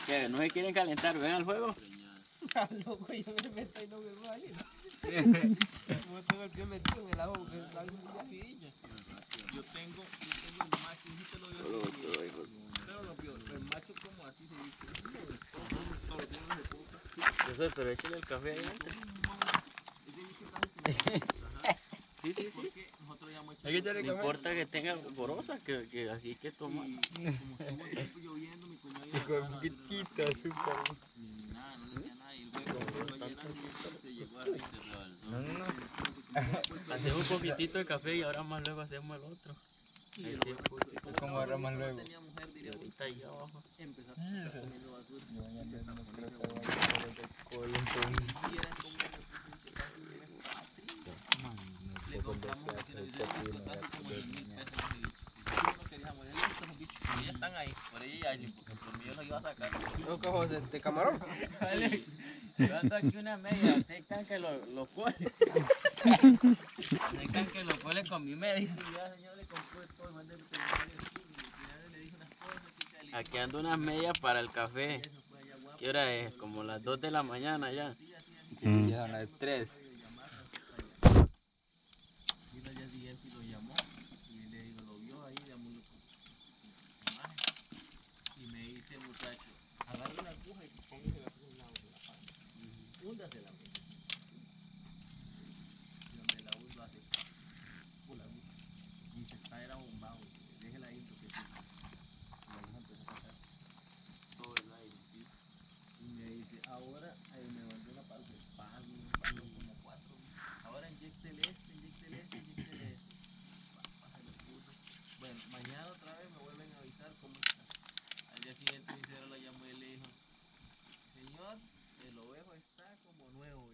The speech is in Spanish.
¿Qué? ¿No se quieren calentar? ¿Ven al juego? Ah, loco, yo me meto y no me voy a ir. Como tengo el pie metido en el agua porque el agua es una vidilla. Yo tengo el macho, y te lo dio así. Pero lo peor, el macho como así se dice. Todos los días de poca. Yo sé, pero échale el café ahí antes. Sí, sí, sí. Porque nosotros ya hemos hecho. Hay que echarle No café. importa que tenga porosa, que así es que toma. Y como estuvo el tiempo lloviendo, mi cuñado Y con poquitito azúcar. ni nada, no le decía nada. Y el huevo se fue llenando y se llegó a cerrar. No. Hacemos un poquitito de café y ahora más luego hacemos el otro. Y Ahí el sí. huevo, ¿Cómo agarra más luego? tenía mujer, Y diríamos, ahorita ahí abajo. empezó a estar comiendo basura. Yo ya no creo que vaya a hacer el alcohol entonces. Y era como me puse casi un mes patri. Le compramos un televisor electrotático como 10.000 pesos. Y no queríamos, ya le gustan los bichos. Y ellos están ahí, por ella ya, porque por mí yo los iba a sacar. ¿No cojos de camarón? Yo ando aquí una media, aceptan que lo cuele. Aceptan que lo cuele con mi media. Y ya señor le compró todo, mandé el veterinario y al final le dije unas cosas que le Aquí ando unas medias para el café. eso fue allá guapo. ¿Qué hora es? Como las 2 de la mañana ya. Sí, así. Sí, ya son las 3. Vino al día siguiente y lo llamó y le digo, lo vio ahí, llamó imagen y me dice el muchacho, agarre una aguja y póngase la aguja en un lado de la panza, húndasela y donde la hundo hace por la aguja y dice, está era bombado, déjela ahí porque sí. Y la aguja empezó a sacar todo el aire, ¿sí? Y me dice, ahora me mandó una parte de palo como 4, ahora inyéctele este, inyéctele este, inyéctele este. Se lo puso. Bueno, mañana otra vez me vuelven a avisar cómo está. Al día siguiente mi suegro lo llamó y le dijo, señor, el ovejo está como nuevo.